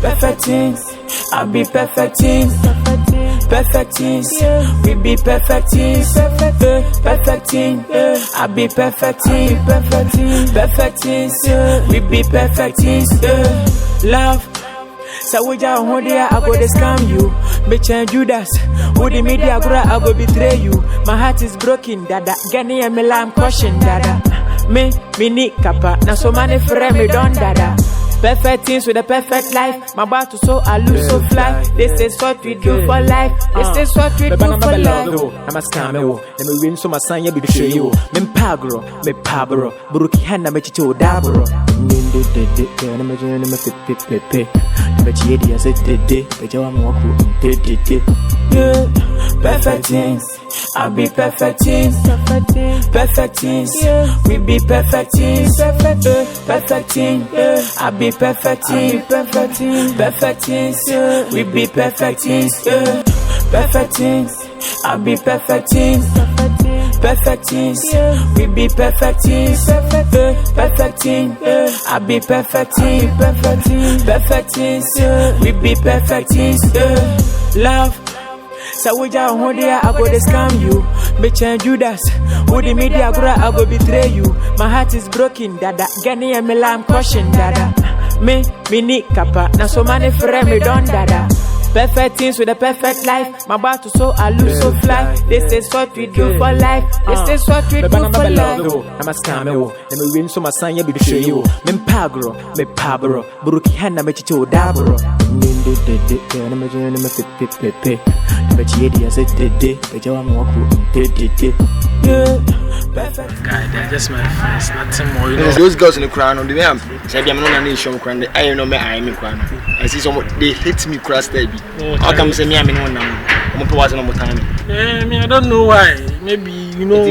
Perfect things, I be perfect things. Perfect things, we be perfect things. Perfect things, I be perfect things. Perfect things, we be perfect things. Love. So we just hold there, I go to scam you. Me change Judas. With the media, I go betray you. My heart is broken, dada. Gani and me lamb caution, dada. Me need kappa. Now so many friends me don't dada. Perfect things with a perfect life. My battle so I lose so fly. This is what we do for life. This is what we do for life. I'm a scammer. Let me win so my son you be show you. Me pagro, me pabro. Buruki hana me chicho dabro. Ninde de na me jene me pepe. Me chiedi as it de. Be jawa me waku de. Yeah, perfect things. I be perfect things. Perfect things. We be perfect things. Perfect things. I be perfect things. Perfect things. We be perfect things. Perfect things. I be perfect things. Perfect things. We be perfect things. Perfect things. I be perfect things. Perfect things. We be perfect things. Love. So we just hold there, I go to scam you. Me change Judas. With the media, I go betray you. My heart is broken, dada. Gani and me lamb caution, dada. Me need kappa. Now so many friends me don't dada. Perfect things with a perfect life. My battle so I lose so fly. This is what we do for life. This is what we do for life. I'm a scammer. Let me win so my son you be show you. Me pagro, me pabro. Buruki hana me chicho dabro. Ninde de na me jene me pepe. Me chiedi as it de. Be jawa me waku de. Yeah, perfect. Guy, they're just my friends, nothing more. You know. Those girls in the crown on the way. Said I'm not a nation crown. I know me. I am crown. I see some they hate me cross there. How come say me I'm in one now? I'm not watching no more time. Yeah, me I don't know why. Maybe you know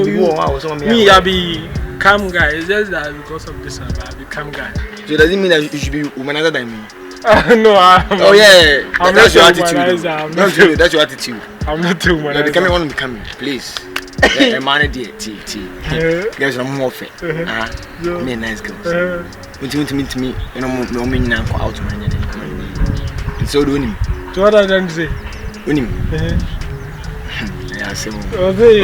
me I be calm guy. It's just that because of this I be calm guy. So does it mean that you should be woman other than me? No, oh yeah, that's your attitude. That's your attitude. I'm not too much. You're becoming one of becoming, please. A man dear T. There's no more fair. Me nice girls. When you meet me, you know me now go out man. So do him. So what I done say? Win him. Yeah, say. Okay.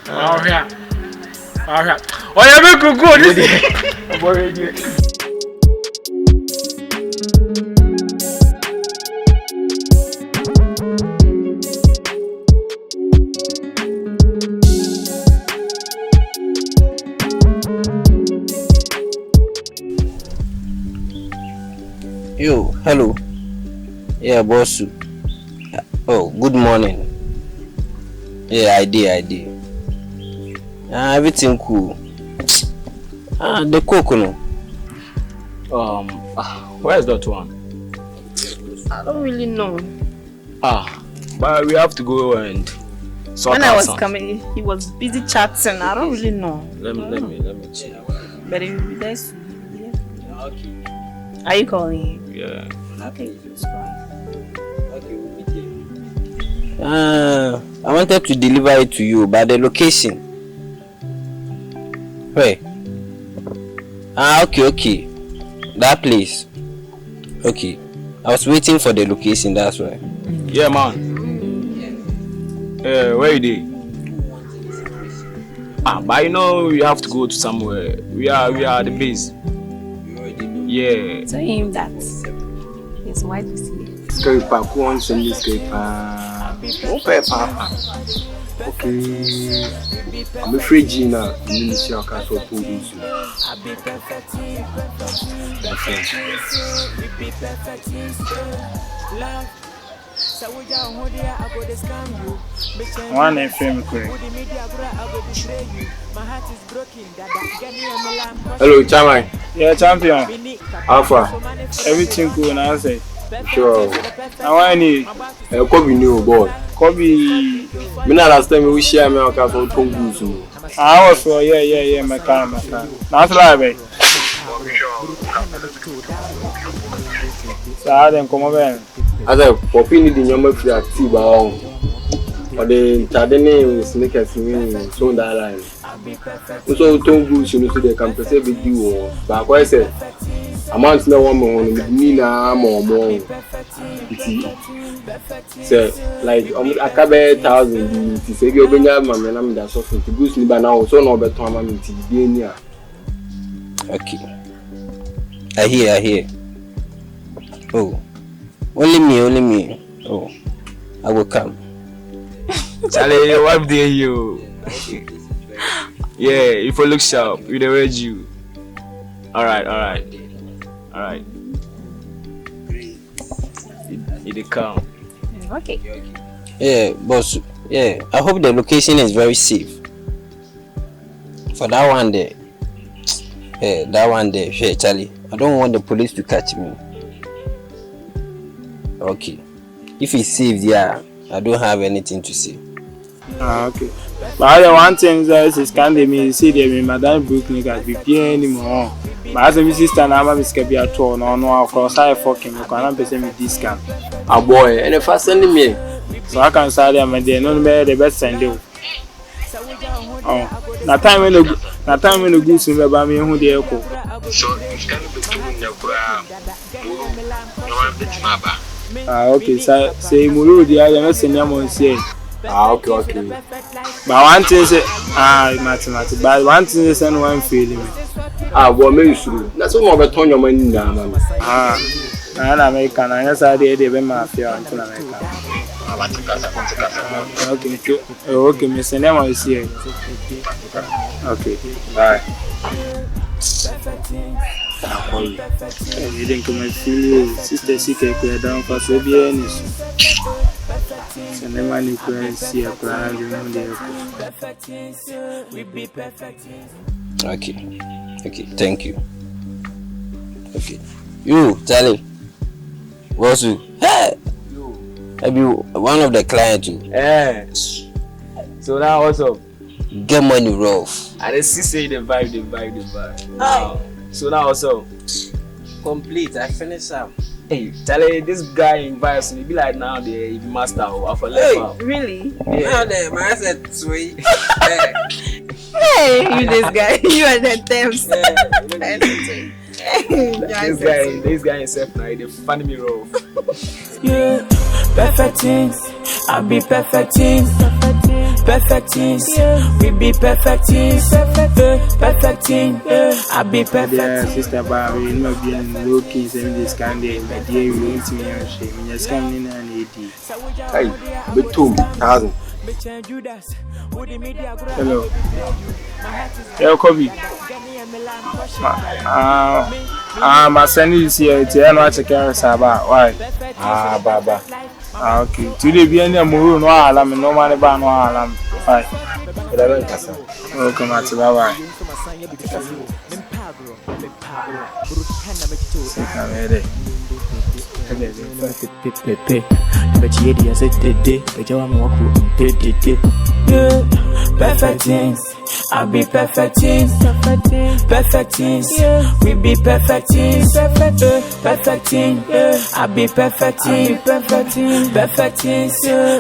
Oh yeah. Oh yeah, make go this. Yo, hello. Yeah, boss. Oh, good morning. Yeah, I did. Everything cool. The coconut. Where's that one? I don't really know. But we have to go and sort when out I was some. coming, he was busy chatting. I don't really know. Let me check. But it will be nice. Yeah, okay. Are you calling him? Yeah. Okay, it's fine. Okay, we'll meet here. I wanted to deliver it to you, but the location. Where? Okay. That place. Okay. I was waiting for the location, that's why. Yeah, man. Where you dey? But you know we have to go to somewhere. We are the base. Yeah. Tell him that his wife is here. Scraper, who wants to this scraper? Okay. I'm afraid Gina, Ministry of Castle Police. One FM quick. Hello, Chamai. Yeah, champion. Alpha. Everything cool and I say. Sure. Now I need Kobe new boy. Kobe. Me na last time we share me okay for Tongus. I was for yeah, my car. That's live. So I then come over. As I Poppy need the number for that tea ba on. or the Tadene sneakers in so that line. So don't go to the campus every do, but I said, amongst no one more, Nina more. So, like, I cover 1,000 to say, you're going to have my man, I'm the source to goose me by now, so no better time I'm in. Okay. I hear. Oh. Only me. Oh. I will come. Charlie, your wife there you. Yeah, if you look sharp, we the you. Alright. It come. Okay. Yeah, boss. Yeah, I hope the location is very safe. For that one there. Yeah, that one there. Hey, Charlie. I don't want the police to catch me. Okay. If it's safe, yeah, I don't have anything to say. Okay. But the one thing is kind of me see them Madame Brooklyn got be anymore. But as a sister, now I'm scared be at all. No, of course, I fucking you can't pay me discount. A boy, and if I send me, so I can say them and they no better the best send you. Oh, that time when the goods in the Bami who they echo. So it's kind of between the crowd. No one bit my back. Okay, so say Muru, the other message on say. Okay. But one thing say, mathematics. But one thing is, one feeling. What makes you? That's all about Tony money now, man. I'm American. I just had the idea of mafia until American. Okay, Miss Nema is here. Okay, bye. You didn't come and feel you. Sister Sika, you're down for so be any. So, no money can see a plan. Okay, thank you. Okay, you, Charlie. What's you? Hey! I be one of the clients too. Eh. So now what's up? Get money rough. I just say the vibe. Oh. So now what's up? Complete. I finished up. Hey, Charlie, this guy invites me. Be like now the master of a level. Really? Yeah. Now then, my said sweet. Hey, you this guy. You are the temps. This guy himself now, they find me rough. Yeah, perfect things. I be perfect things. Perfect things. We be perfect things. Perfect things. I be perfect. Yeah, sister, but we not be in low keys and this kind of idea. We want me and shame. Just coming in and Hey, but 2,000. Hello. Yeah, Kobe. My son is here. It's not to carry Saba. Why? Baba. Okay. Today, be any more no alarm, no money, but no alarm. Why? Welcome to Baba. Perfect things. I be perfect things. Perfect things. We be perfect things. Perfect things. I be perfect things. Perfect things.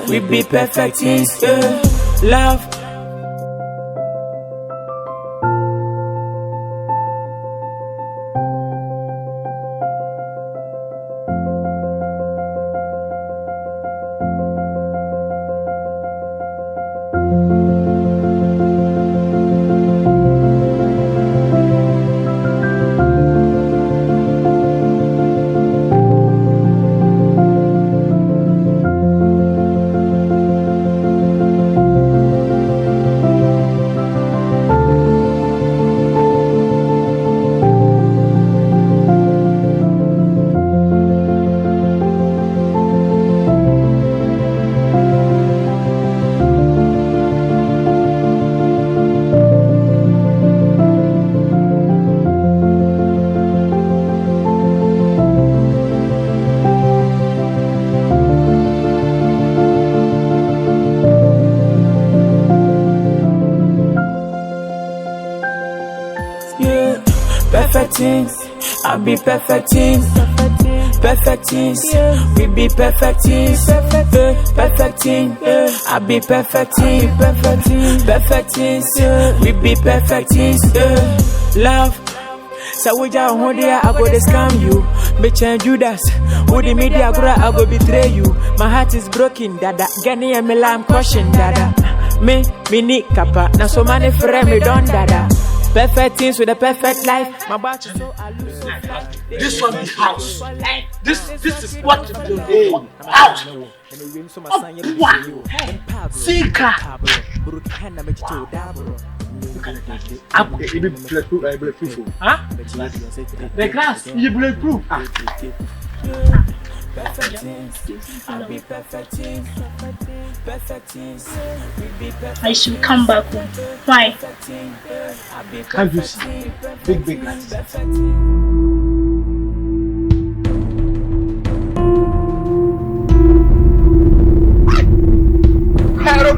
We be perfect things. Love. Perfect things. I be perfect things. perfect things. We be perfect things. Perfect thing. I be perfect thing. Perfect things. We be perfect things. Love. So we just hold here, I go to scam you. Bitch and Judas. Who the media I go betray you. My heart is broken, dada. Gani and me lamb caution, dada. Me need kappa. Now so many friends me don't dada. Perfect things with a perfect life. My batch is so This one be house. This is what you do. House. Sika. It be bulletproof. Huh? The glass is bulletproof. Perfect things. I be perfect things. Perfect things. We be perfect. I should come back home. Why? Can't you see? Big lights. Hello.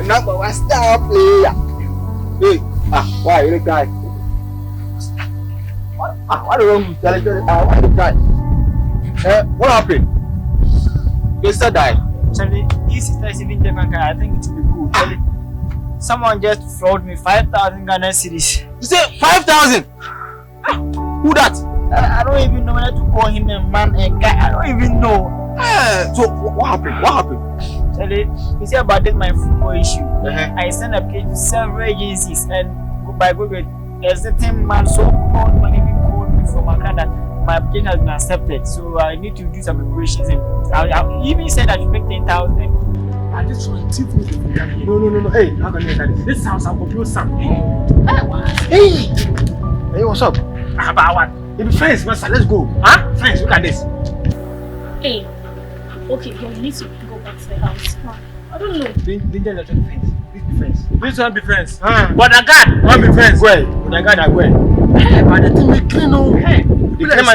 Number one star player. Hey, why you look guy? What wrong with why you guy? What happened? Your sister died. Actually, this sister is even different. I think it will be good. Actually, someone just fraud me 5,000 Ghana cedis. You say 5,000? Who that? I don't even know whether to call him a man, a guy. I don't even know. So what happened? What happened? Actually, you see about this my football issue. I sent a case to several agencies, and by Google, a certain man so called man even called me from Accra that my application has been accepted. So I need to do some preparations. And I even said I should make 10,000. I just want to No. Hey, how can you do this? This sounds like a something. Hey, what's up? About what? If friends, master, let's go. Huh? Friends, look at this. Hey. Okay, you need to go back to the house. I don't know. This be friends. This one be friends. But the God, one be friends. Where? The God, I where? Hey, but the thing we clean oh. Hey,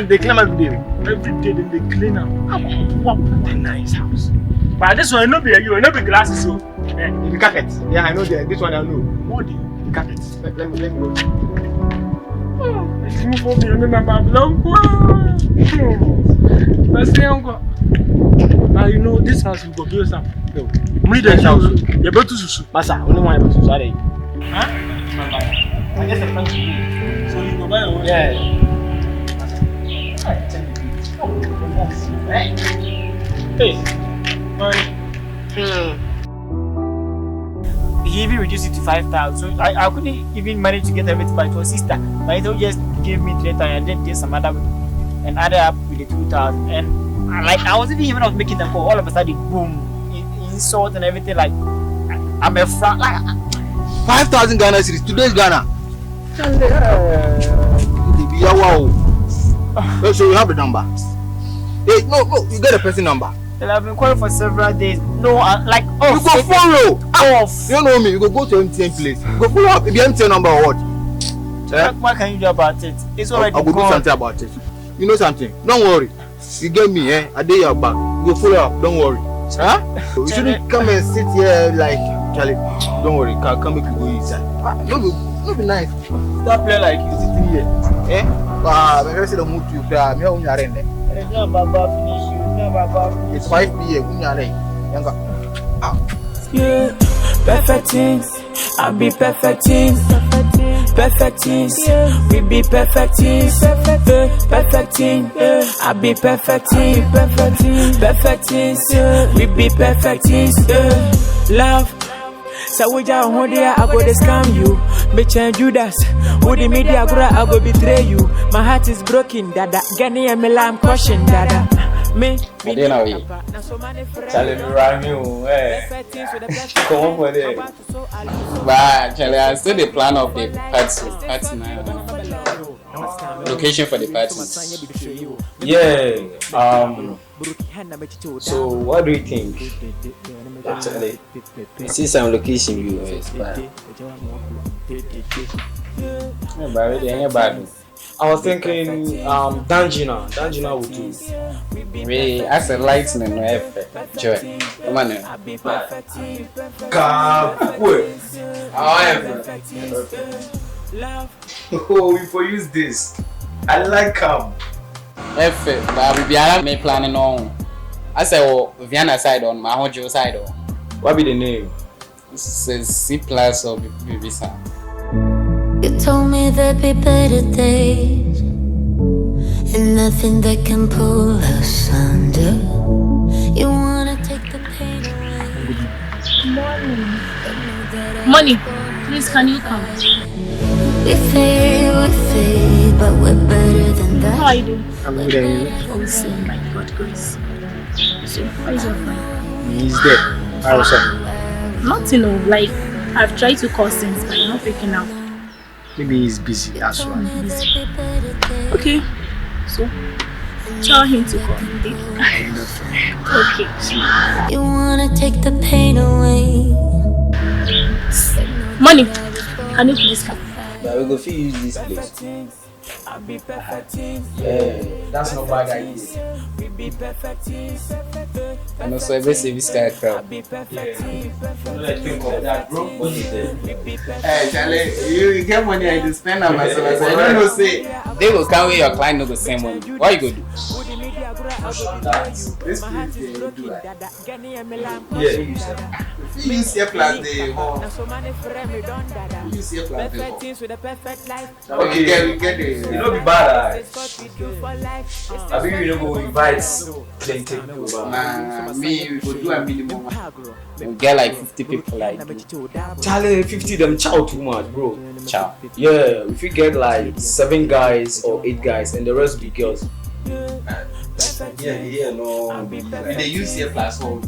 they clean every day. Every day they clean up. What a nice house. But this one no be you, no be glasses so. The carpet. Yeah, I know this one I know. What do you? The carpet. Let me go. Let's move for me. Remember Blanco. Let's stay on go. Now you know this house we go build some. No. Me the house. You better susu. Masa, only one better susu. Are huh? I guess I'm to you. So you go buy one. Yeah. Hey. He even reduced it to 5,000. So I couldn't even manage to get everything by to a sister. But he just gave me 3,000 and then did some other and added up with the 2,000. And I wasn't even out making them call. All of a sudden, boom, insult and everything. Like I'm a fraud. Like 5,000 Ghana cedis. Today's Ghana. Wow. So you have the number. Hey, no, you get a person number. Well, I've been calling for several days. No, like you go follow. Off. You know me. You go to MTN place. You go follow up the MTN number or what? What can you do about it? It's already I will do something about it. You know something? Don't worry. You get me, I did your back. You go follow up. Don't worry. Huh? You shouldn't come and sit here like Charlie. Don't worry. Come make you go inside. No be nice. Stop playing like you sitting here. I'm going to say the mood to you. I'm going to render. It's not about finish you. It's not about. It's 5 p.m. Yeah, perfect things. I be perfect things. Perfect things. We be perfect things. Perfect things. I be perfect things. Perfect things. We be perfect things. Love. So we just hold here, I go to scam you. Bitch and Judas. Who the media I go betray you. My heart is broken, dada. Gani and me lamb caution, dada. Me know you. Charlie, me rhyme you. Come on for it. But Charlie, I still the plan of the party now. Location for the parties. Yeah. So what do you think? Actually, see some location viewers, but Yeah, but it ain't bad. I was thinking Danjina would do. We as a lightning no effect. Joy. Come on now. However, oh, we for use this. I like him. Effect, but we are me planning on. I say, oh, Vienna side on my Hojo side on. What be the name? Says C plus or Visa. You told me there'd be better days, and nothing that can pull us under. You wanna take the pain away. Money, please can you come? We fade, but we're better than that. How are you doing? I'm good at you. Oh, see, my God, grace. So, how is your friend? He's there. How was that? Nothing, no. Like, I've tried to call since, but you're not picking up. Maybe he's busy as well. Okay, so tell him to call me. Okay. You wanna take the pain away. Money, can you please come? But we go fit use this place. Yeah, that's not bad idea. And also every service guy crowd. Think of that, bro. What is it? Hey, Charlie, you get money I do spend on myself. I don't know say they will come with your client no go send money. What you go do? This place they do like. Yeah, you said. You use your plus the home. You use your plus the home. Okay, we get the. You know be bad. I think you know go invite plenty people. Nah, me we go do a minimum. We get like 50 people like. Charlie, 50 them chow too much, bro. Ciao. Yeah, if you get like 7 guys or 8 guys and the rest will be girls. Yeah, no. They use your plus home.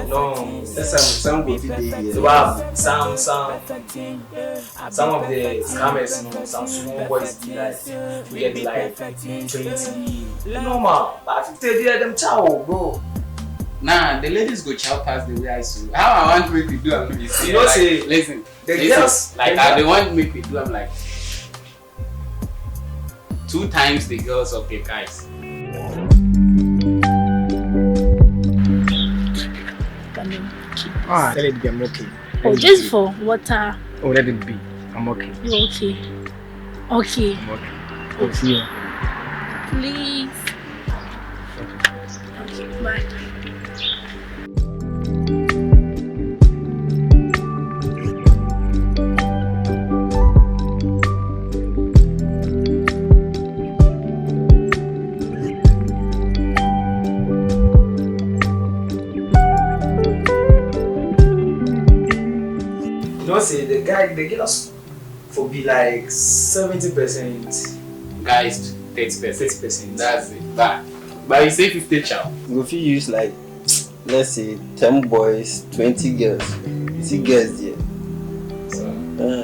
No, Some go fit dey here. wow, some of the scammers, you know, some small boys be like, we get like 20, normal, but 50 there them chow, bro. Nah, the ladies go chow past the way I see. How I want make we do am be say. You know say, listen, the girls, like I the one make we do am like 2 times the girls of the guys. Let it be. I'm okay. Oh, just for water. Oh, let it be. I'm okay. You're okay. Okay. I'm okay. I'll see you. Please. Okay, bye. Say the guy they get us for be like 70%, Guys, 30%. 30%. That's it. But you say 50 chow. We go fit use like, let's say 10 boys, 20 girls. You see girls there. So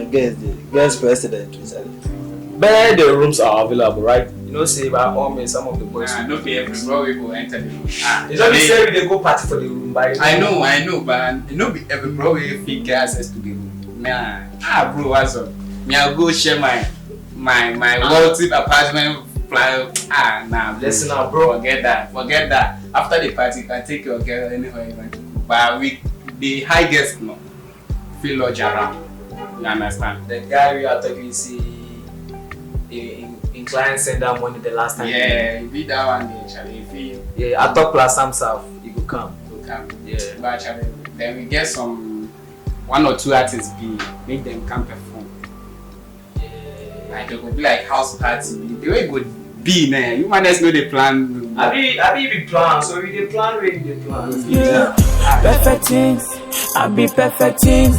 Girls there. Girls president. But the rooms are available, right? You know, say by all means, some of the boys. no be every bro we go enter the room. It's not say they go party for the room, but I know, but no be every bro we fit get access to the room. Nah, bro, what's up? Me I go share my wealthy apartment plan. Nah, listen up, bro. Forget that. After the party, you can take your girl anywhere you want to go. But the high guests no feel lodge around. You understand? The guy we are talking, see, in client send that money the last time. Yeah, be that one day, Charlie. Feel. Yeah, I talk plus some stuff. You go come. Yeah, but Charlie, then we get some 1 or 2 artists make them come perform. Yeah. Like it will be like house party. The way it would be now, you might just know the plan. I be plan, so we the plan. Yeah. Perfect things, I be perfect things.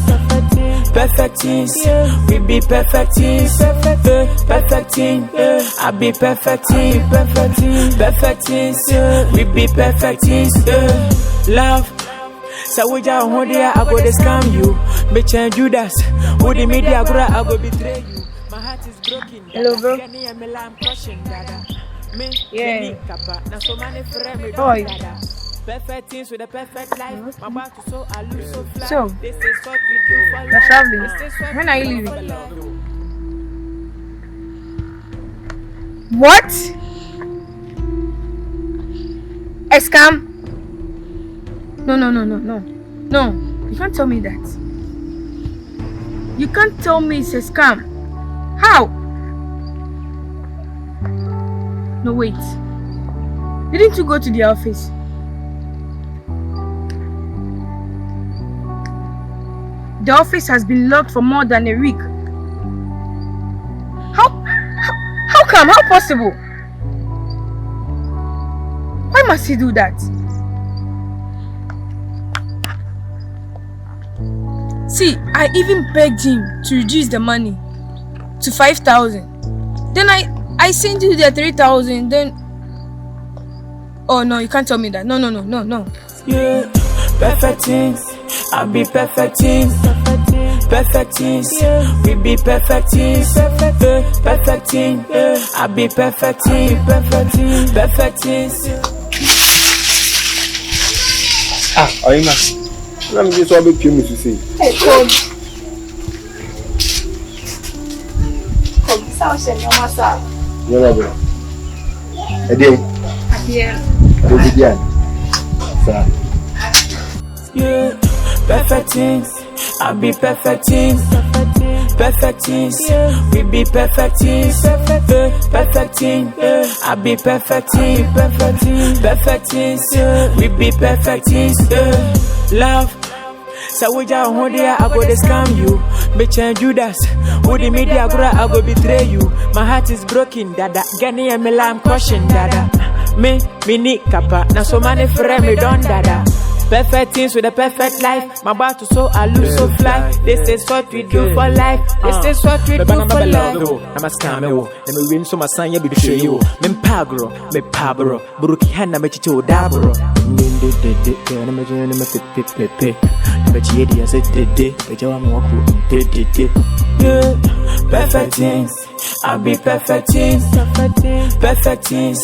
Perfect things, we be perfect things. Perfect things, I be perfect things. Perfect things, we be perfect things. Love. So we just hold there, I go to scam you. Me change Judas. With the media, I go betray you. My heart is broken. Hello, bro. Yeah. How are you? Perfect things with a perfect life. My back is so I lose so fly. So, This is what we do for you're life. traveling. This is what When are you we do leaving? for love. What? A scam? No. No, you can't tell me that. You can't tell me it's a scam. How? No, wait. Didn't you go to the office? The office has been locked for more than a week. How come? How possible? Why must he do that? See, I even begged him to reduce the money to 5,000. Then I sent you the 3,000. Then, oh no, you can't tell me that. No. Yeah, perfect things. I be perfect things. Perfect things. We be perfect things. Perfect things. I be perfect things. Perfect things. Oyima. Let me just be pure to see. Hey, Kobe. Kobe, sao sen your masa? Yeah, bro. Ade. Sir. Yeah, perfect things. I be perfect things. Perfect things. We be perfect things. Perfect things. I be perfect things. Perfect things. We be perfect things. Love. So we just hold here, I go to scam you. Bitch and Judas. Who the media I go betray you. My heart is broken, dada. Gani and me lamb caution, dada. Me need kappa. Now so many friends me don't dada. Perfect things with a perfect life. My battle so I lose so fly. This is what we do for life. This is what we do for life. I'm a scammer. Let me win so my son you be betray you. Me pagro, me pabro. Buruki hana me chicho dabro. Yeah, perfect things. I be perfect things. Perfect things.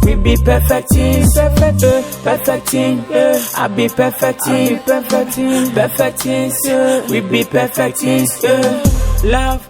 We be perfect things. Perfect things. I be perfect things. Perfect things. We be perfect things. Love.